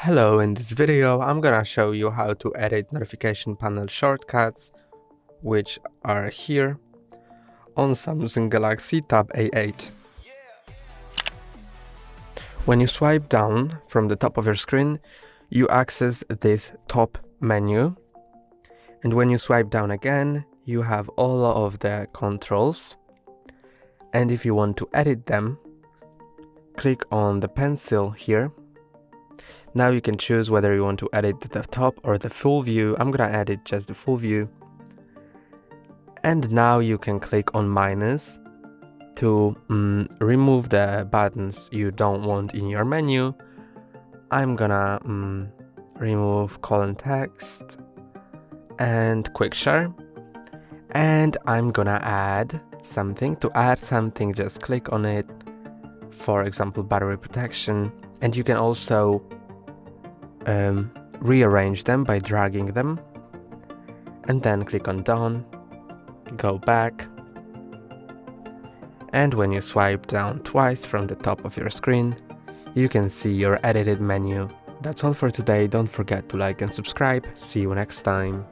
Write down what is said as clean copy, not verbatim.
Hello, in this video I'm gonna show you how to edit notification panel shortcuts, which are here on Samsung Galaxy Tab A8. When you swipe down from the top of your screen, you access this top menu, and when you swipe down again, you have all of the controls, and if you want to edit them, click on the pencil here. Now you can choose whether you want to edit the top or the full view. I'm gonna edit just the full view. And now you can click on minus to remove the buttons you don't want in your menu. I'm gonna remove colon text and quick share. And I'm gonna add something. To add something, just click on it. For example, battery protection. And you can also rearrange them by dragging them, and then click on done, go back, and when you swipe down twice from the top of your screen, you can see your edited menu. That's all for today. Don't forget to like and subscribe. See you next time.